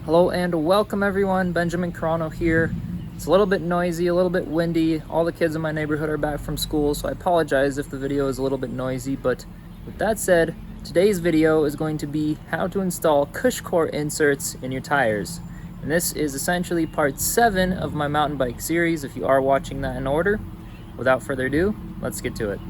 Hello and welcome everyone, Benjamin Carano here. It's a little bit noisy, a little bit windy. All the kids in my neighborhood are back from school, so I apologize if the video is a little bit noisy, but with that said, today's video is going to be how to install CushCore inserts in your tires. And this is essentially part 7 of my mountain bike series, if you are watching that in order. Without further ado, let's get to it.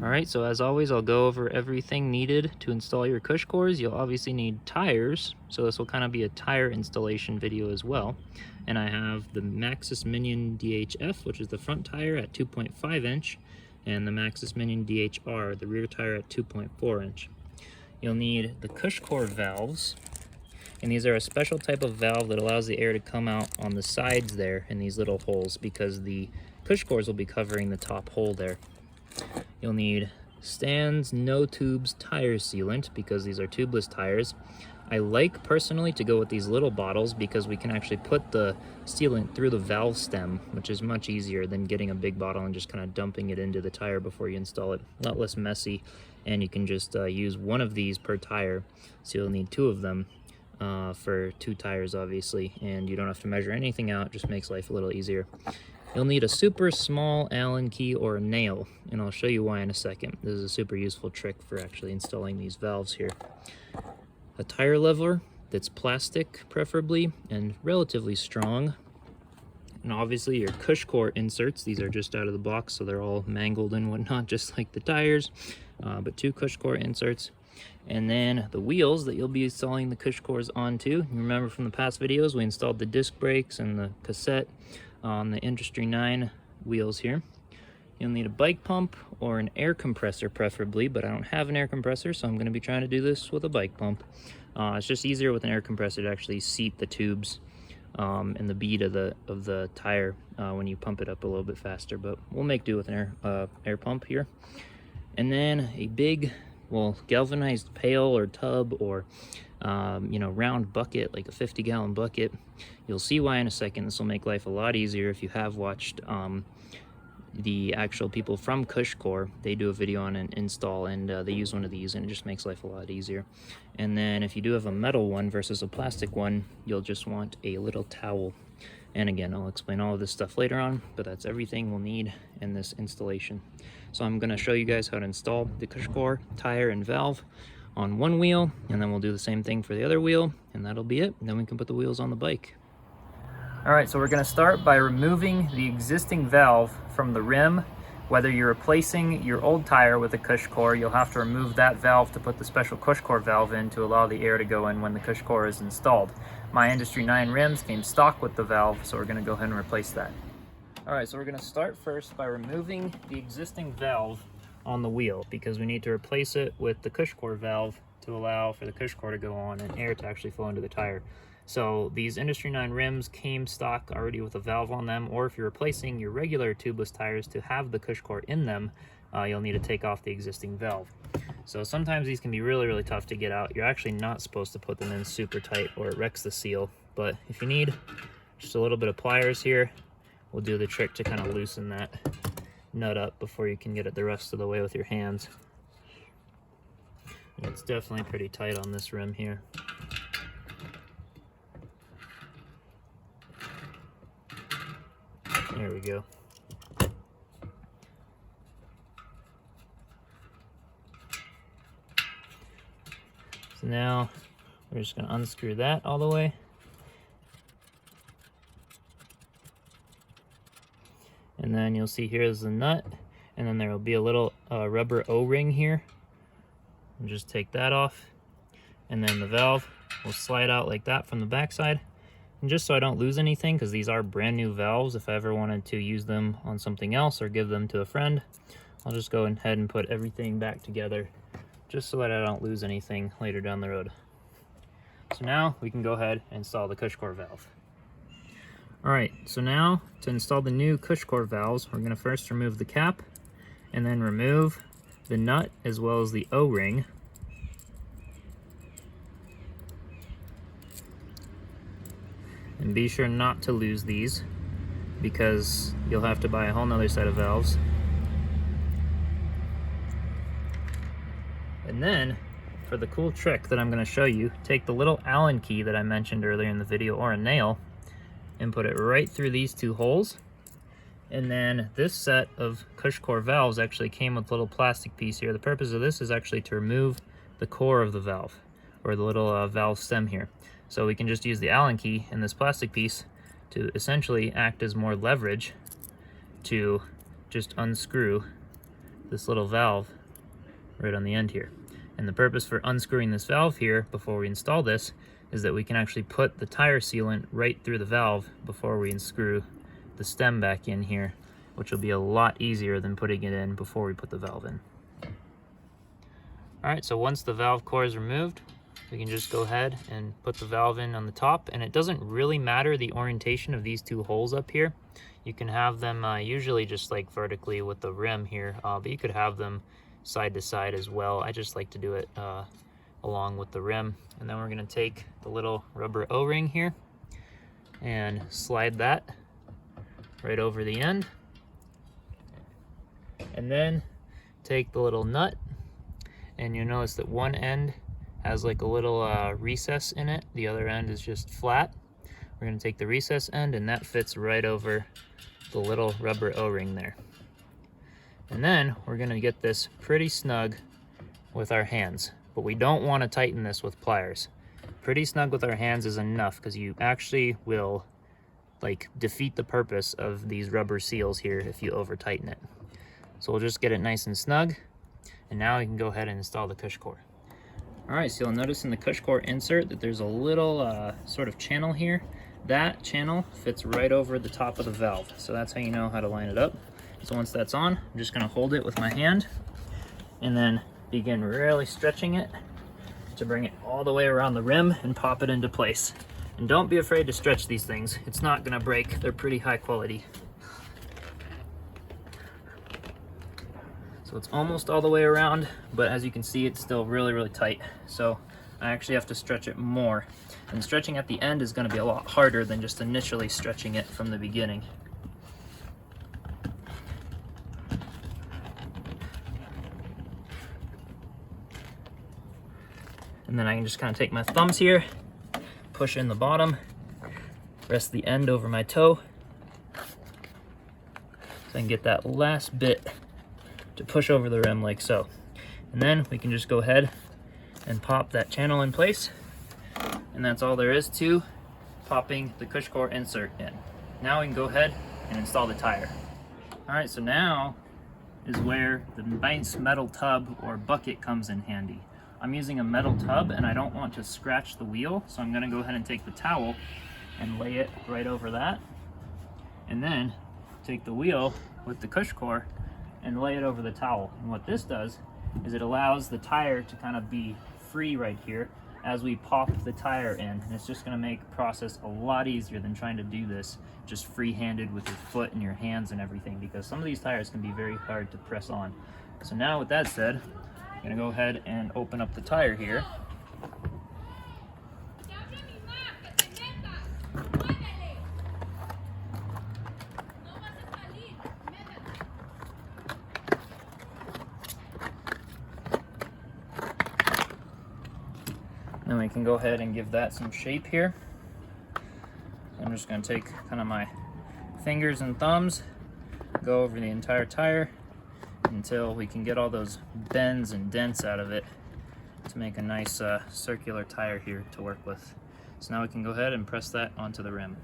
Alright, so as always, I'll go over everything needed to install your CushCores. You'll obviously need tires, so this will kind of be a tire installation video as well. And I have the Maxxis Minion DHF, which is the front tire at 2.5 inch, and the Maxxis Minion DHR, the rear tire at 2.4 inch. You'll need the CushCore valves, and these are a special type of valve that allows the air to come out on the sides there in these little holes, because the CushCores will be covering the top hole there. You'll need Stan's No Tubes tire sealant, because these are tubeless tires. I like personally to go with these little bottles because we can actually put the sealant through the valve stem, which is much easier than getting a big bottle and just kind of dumping it into the tire before you install it. A lot less messy, and you can just use one of these per tire, so you'll need 2 of them for 2 tires obviously, and you don't have to measure anything out. It just makes life a little easier. You'll need a super small Allen key or a nail, and I'll show you why in a second. This is a super useful trick for actually installing these valves here. A tire leveler that's plastic preferably and relatively strong. And obviously your CushCore inserts. These are just out of the box, so they're all mangled and whatnot, just like the tires. But 2 CushCore inserts. And then the wheels that you'll be installing the CushCores onto. You remember from the past videos, we installed the disc brakes and the cassette on the Industry 9 wheels here. You'll need a bike pump or an air compressor preferably, but I don't have an air compressor, so I'm going to be trying to do this with a bike pump. It's just easier with an air compressor to actually seat the tubes and the bead of the tire when you pump it up a little bit faster, but we'll make do with an air pump here. And then a big, well, galvanized pail or tub or round bucket, like a 50-gallon bucket. You'll see why in a second. This will make life a lot easier if you have watched the actual people from CushCore. They do a video on an install, and they use one of these, and it just makes life a lot easier. And then if you do have a metal one versus a plastic one, you'll just want a little towel. And again, I'll explain all of this stuff later on, but that's everything we'll need in this installation. So I'm going to show you guys how to install the CushCore tire and valve on one wheel, and then we'll do the same thing for the other wheel, and that'll be it. And then we can put the wheels on the bike. Alright, so we're going to start by removing the existing valve from the rim. Whether you're replacing your old tire with a CushCore, you'll have to remove that valve to put the special CushCore valve in to allow the air to go in when the CushCore is installed. My Industry 9 rims came stock with the valve, so we're going to go ahead and replace that. Alright, so we're going to start first by removing the existing valve on the wheel, because we need to replace it with the CushCore valve to allow for the CushCore to go on and air to actually flow into the tire. So these Industry 9 rims came stock already with a valve on them, or if you're replacing your regular tubeless tires to have the CushCore in them, you'll need to take off the existing valve. So sometimes these can be really tough to get out. You're actually not supposed to put them in super tight or it wrecks the seal, but if you need just a little bit of pliers here, we'll do the trick to kind of loosen that nut up before you can get it the rest of the way with your hands. And it's definitely pretty tight on this rim here. There we go. So now we're just going to unscrew that all the way. And then you'll see here's the nut, and then there will be a little rubber O-ring here. And just take that off, and then the valve will slide out like that from the backside. And just so I don't lose anything, because these are brand new valves, if I ever wanted to use them on something else or give them to a friend, I'll just go ahead and put everything back together just so that I don't lose anything later down the road. So now we can go ahead and install the CushCore valve. Alright, so now to install the new CushCore valves, we're going to first remove the cap and then remove the nut as well as the O-ring. And be sure not to lose these, because you'll have to buy a whole nother set of valves. And then for the cool trick that I'm going to show you, take the little Allen key that I mentioned earlier in the video, or a nail, and put it right through these two holes. And then this set of CushCore valves actually came with a little plastic piece here. The purpose of this is actually to remove the core of the valve, or the little valve stem here. So we can just use the Allen key and this plastic piece to essentially act as more leverage to just unscrew this little valve right on the end here. And the purpose for unscrewing this valve here before we install this is that we can actually put the tire sealant right through the valve before we unscrew the stem back in here, which will be a lot easier than putting it in before we put the valve in. All right, so once the valve core is removed, we can just go ahead and put the valve in on the top, and it doesn't really matter the orientation of these two holes up here. You can have them usually just like vertically with the rim here, but you could have them side to side as well. I just like to do it along with the rim. And then we're gonna take the little rubber O-ring here and slide that right over the end. And then take the little nut, and you'll notice that one end has like a little recess in it. The other end is just flat. We're gonna take the recess end, and that fits right over the little rubber O-ring there. And then we're gonna get this pretty snug with our hands, but we don't wanna tighten this with pliers. Pretty snug with our hands is enough, because you actually will like defeat the purpose of these rubber seals here if you over tighten it. So we'll just get it nice and snug, and now we can go ahead and install the CushCore. All right, so you'll notice in the CushCore insert that there's a little sort of channel here. That channel fits right over the top of the valve, so that's how you know how to line it up. So once that's on, I'm just gonna hold it with my hand and then begin really stretching it to bring it all the way around the rim and pop it into place. And don't be afraid to stretch these things. It's not gonna break, they're pretty high quality. So it's almost all the way around, but as you can see, it's still really, really tight. So I actually have to stretch it more. And stretching at the end is gonna be a lot harder than just initially stretching it from the beginning. And then I can just kind of take my thumbs here, push in the bottom, rest the end over my toe, so I can get that last bit to push over the rim like so. And then we can just go ahead and pop that channel in place. And that's all there is to popping the CushCore insert in. Now we can go ahead and install the tire. All right, so now is where the nice metal tub or bucket comes in handy. I'm using a metal tub and I don't want to scratch the wheel, so I'm gonna go ahead and take the towel and lay it right over that. And then take the wheel with the CushCore and lay it over the towel. And what this does is it allows the tire to kind of be free right here as we pop the tire in. And it's just gonna make the process a lot easier than trying to do this just free-handed with your foot and your hands and everything, because some of these tires can be very hard to press on. So now with that said, I'm gonna go ahead and open up the tire here. Then we can go ahead and give that some shape here. I'm just gonna take kind of my fingers and thumbs, go over the entire tire until we can get all those bends and dents out of it to make a nice circular tire here to work with. So now we can go ahead and press that onto the rim.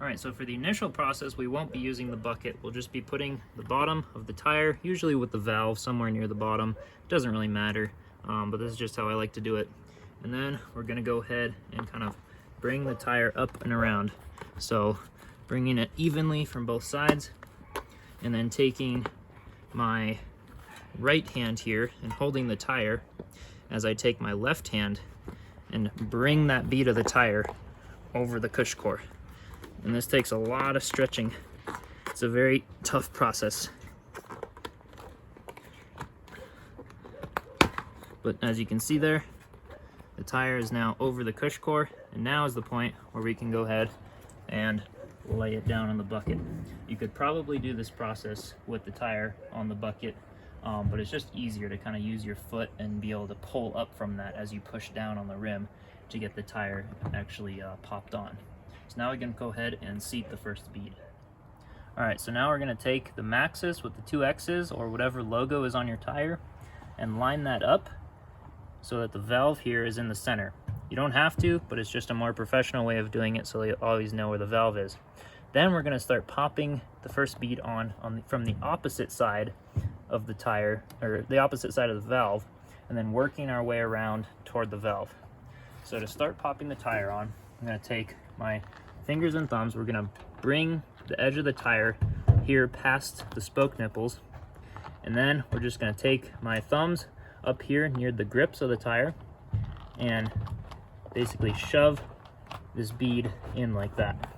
All right, so for the initial process, we won't be using the bucket. We'll just be putting the bottom of the tire, usually with the valve somewhere near the bottom. It doesn't really matter, but this is just how I like to do it. And then we're gonna go ahead and kind of bring the tire up and around. So bringing it evenly from both sides, and then taking my right hand here and holding the tire as I take my left hand and bring that bead of the tire over the CushCore. And this takes a lot of stretching. It's a very tough process. But as you can see there, the tire is now over the CushCore, and now is the point where we can go ahead and lay it down on the bucket. You could probably do this process with the tire on the bucket, but it's just easier to kind of use your foot and be able to pull up from that as you push down on the rim to get the tire actually popped on. So now we can go ahead and seat the first bead. All right, so now we're gonna take the Maxxis with the 2 X's or whatever logo is on your tire and line that up so that the valve here is in the center. You don't have to, but it's just a more professional way of doing it so you always know where the valve is. Then we're gonna start popping the first bead from the opposite side of the tire, or the opposite side of the valve, and then working our way around toward the valve. So to start popping the tire on, I'm gonna take my fingers and thumbs, we're gonna bring the edge of the tire here past the spoke nipples, and then we're just gonna take my thumbs up here near the grips of the tire and basically shove this bead in like that.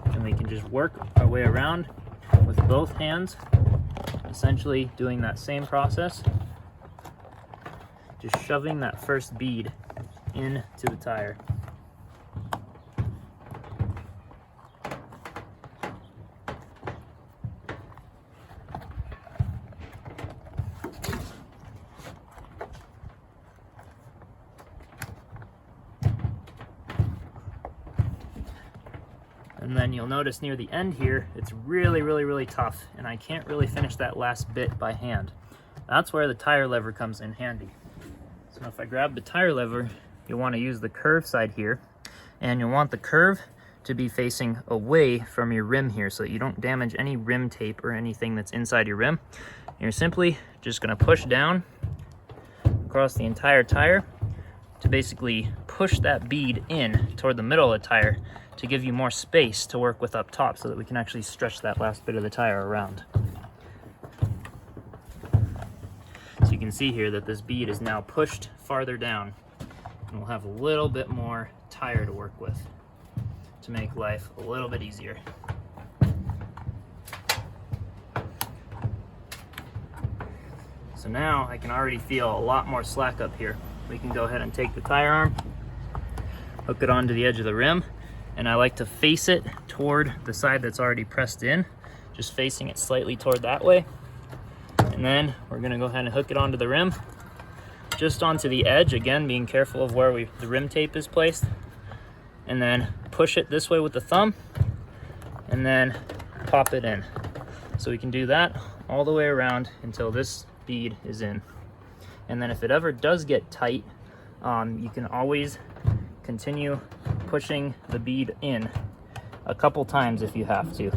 And we can just work our way around with both hands, essentially doing that same process, just shoving that first bead into the tire. And then you'll notice near the end here, it's really tough, and I can't really finish that last bit by hand. That's where the tire lever comes in handy. So if I grab the tire lever, you'll want to use the curve side here, and you'll want the curve to be facing away from your rim here so that you don't damage any rim tape or anything that's inside your rim. And you're simply just going to push down across the entire tire to basically push that bead in toward the middle of the tire to give you more space to work with up top so that we can actually stretch that last bit of the tire around. So you can see here that this bead is now pushed farther down, and we'll have a little bit more tire to work with to make life a little bit easier. So now I can already feel a lot more slack up here. We can go ahead and take the tire arm, hook it onto the edge of the rim, and I like to face it toward the side that's already pressed in, just facing it slightly toward that way. And then we're gonna go ahead and hook it onto the rim, just onto the edge, again being careful of where the rim tape is placed, and then push it this way with the thumb, and then pop it in. So we can do that all the way around until this bead is in. And then if it ever does get tight, you can always continue pushing the bead in a couple times if you have to.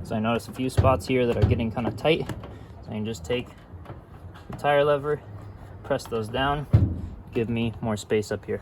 So I notice a few spots here that are getting kind of tight. So I can just take the tire lever, press those down, give me more space up here.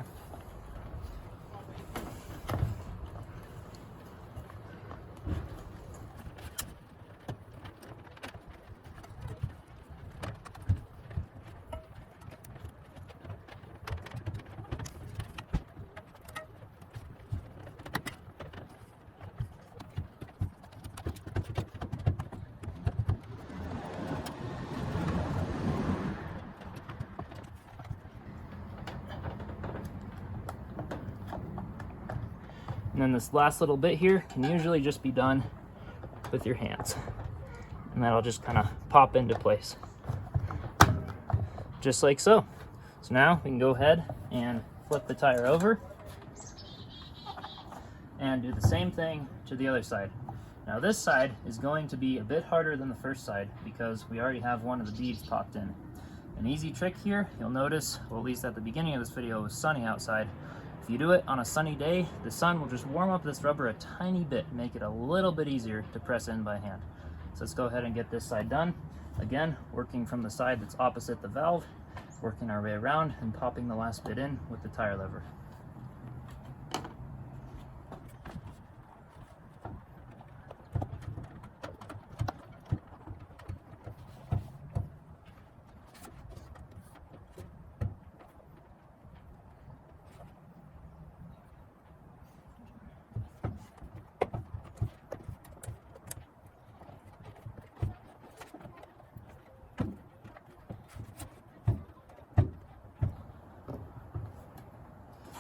And then this last little bit here can usually just be done with your hands. And that'll just kind of pop into place. Just like so. So now we can go ahead and flip the tire over and do the same thing to the other side. Now this side is going to be a bit harder than the first side because we already have one of the beads popped in. An easy trick here, you'll notice, well at least at the beginning of this video, it was sunny outside. If you do it on a sunny day, the sun will just warm up this rubber a tiny bit, make it a little bit easier to press in by hand. So let's go ahead and get this side done. Again, working from the side that's opposite the valve, working our way around and popping the last bit in with the tire lever.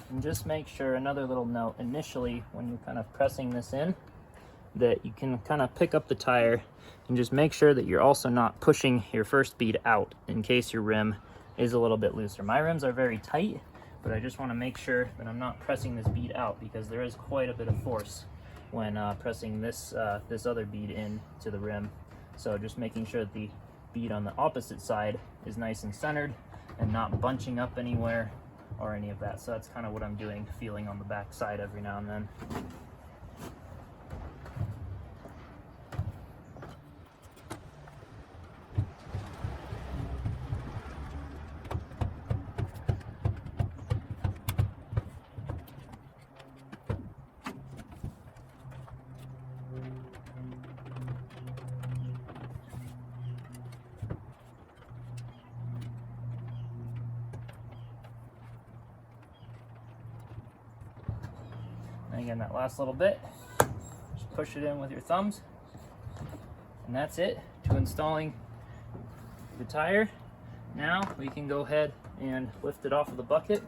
And just make sure, another little note, initially when you're kind of pressing this in, that you can kind of pick up the tire and just make sure that you're also not pushing your first bead out in case your rim is a little bit looser. My rims are very tight, but I just want to make sure that I'm not pressing this bead out, because there is quite a bit of force when pressing this other bead into the rim. So just making sure that the bead on the opposite side is nice and centered and not bunching up anywhere or any of that. So that's kind of what I'm doing, feeling on the back side every now and then. And again, that last little bit, just push it in with your thumbs, and that's it to installing the tire. Now we can go ahead and lift it off of the bucket.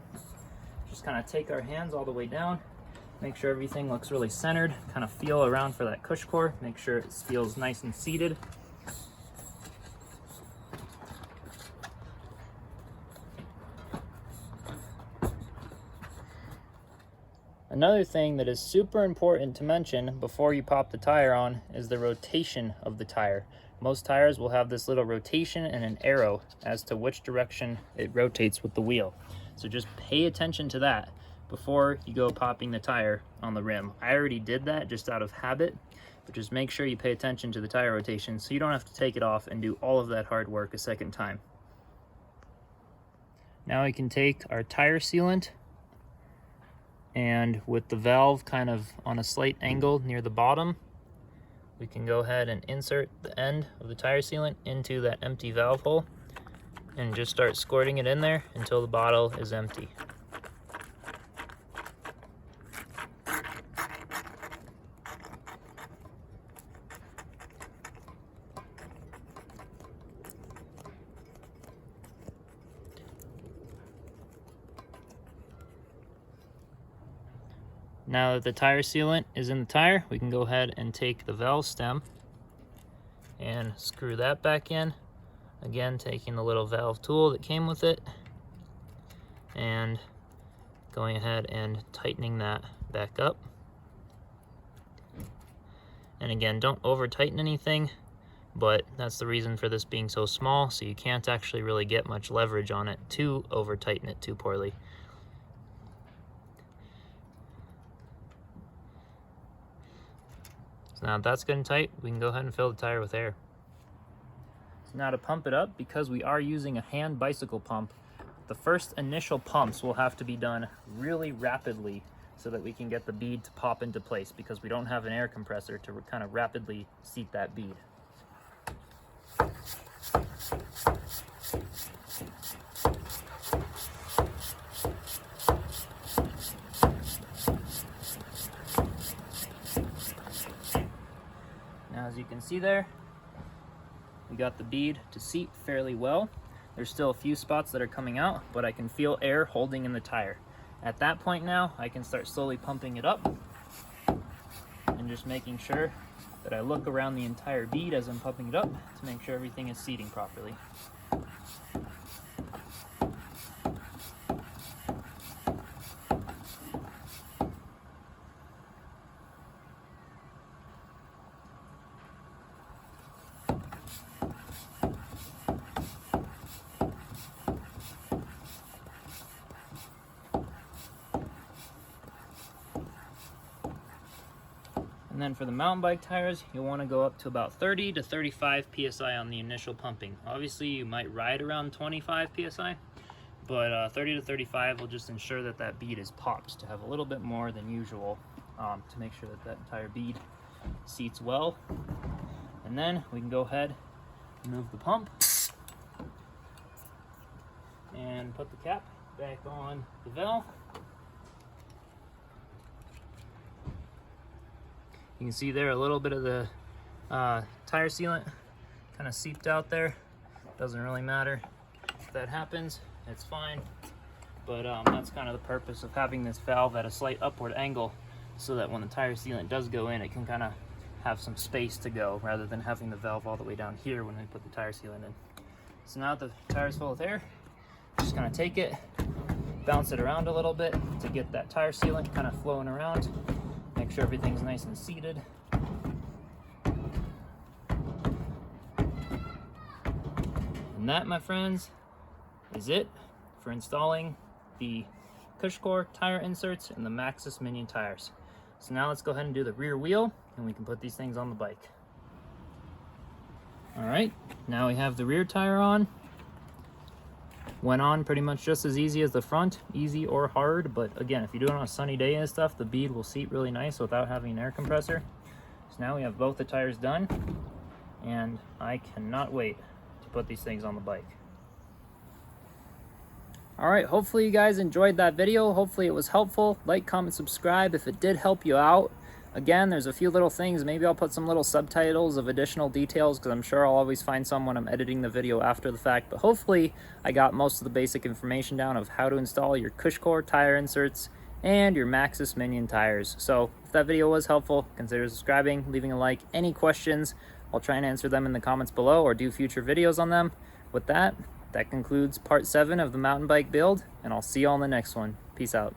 Just kind of take our hands all the way down, make sure everything looks really centered, kind of feel around for that CushCore, make sure it feels nice and seated. Another thing that is super important to mention before you pop the tire on is the rotation of the tire. Most tires will have this little rotation and an arrow as to which direction it rotates with the wheel. So just pay attention to that before you go popping the tire on the rim. I already did that just out of habit, but just make sure you pay attention to the tire rotation so you don't have to take it off and do all of that hard work a second time. Now we can take our tire sealant, and with the valve kind of on a slight angle near the bottom, we can go ahead and insert the end of the tire sealant into that empty valve hole and just start squirting it in there until the bottle is empty. Now that the tire sealant is in the tire, we can go ahead and take the valve stem and screw that back in. Again, taking the little valve tool that came with it and going ahead and tightening that back up. And again, don't over tighten anything, but that's the reason for this being so small, so you can't actually really get much leverage on it to over tighten it too poorly. So now that's good and tight, we can go ahead and fill the tire with air. So now to pump it up, because we are using a hand bicycle pump, the first initial pumps will have to be done really rapidly so that we can get the bead to pop into place, because we don't have an air compressor to kind of rapidly seat that bead. Now, as you can see there, we got the bead to seat fairly well. There's still a few spots that are coming out, but I can feel air holding in the tire. At that point now, I can start slowly pumping it up and just making sure that I look around the entire bead as I'm pumping it up to make sure everything is seating properly. And then for the mountain bike tires, you'll want to go up to about 30 to 35 psi on the initial pumping. Obviously, you might ride around 25 psi, but 30 to 35 will just ensure that that bead is popped to have a little bit more than usual to make sure that that entire bead seats well. And then we can go ahead and move the pump and put the cap back on the valve. You can see there a little bit of the tire sealant kind of seeped out there. Doesn't really matter if that happens, it's fine. But that's kind of the purpose of having this valve at a slight upward angle, so that when the tire sealant does go in, it can kind of have some space to go rather than having the valve all the way down here when we put the tire sealant in. So now that the tire's full of air, just kind of take it, bounce it around a little bit to get that tire sealant kind of flowing around. Make sure everything's nice and seated. And that, my friends, is it for installing the CushCore tire inserts in the Maxxis Minion tires. So now let's go ahead and do the rear wheel and we can put these things on the bike. All right, now we have the rear tire on. Went on pretty much just as easy as the front, easy or hard, but again, if you do it on a sunny day and stuff, the bead will seat really nice without having an air compressor. So now we have both the tires done, and I cannot wait to put these things on the bike. All right, hopefully you guys enjoyed that video. Hopefully it was helpful. Like, comment, subscribe if it did help you out. Again, there's a few little things. Maybe I'll put some little subtitles of additional details because I'm sure I'll always find some when I'm editing the video after the fact. But hopefully I got most of the basic information down of how to install your CushCore tire inserts and your Maxxis Minion tires. So if that video was helpful, consider subscribing, leaving a like. Any questions, I'll try and answer them in the comments below or do future videos on them. With that, that concludes part 7 of the mountain bike build, and I'll see you all in the next one. Peace out.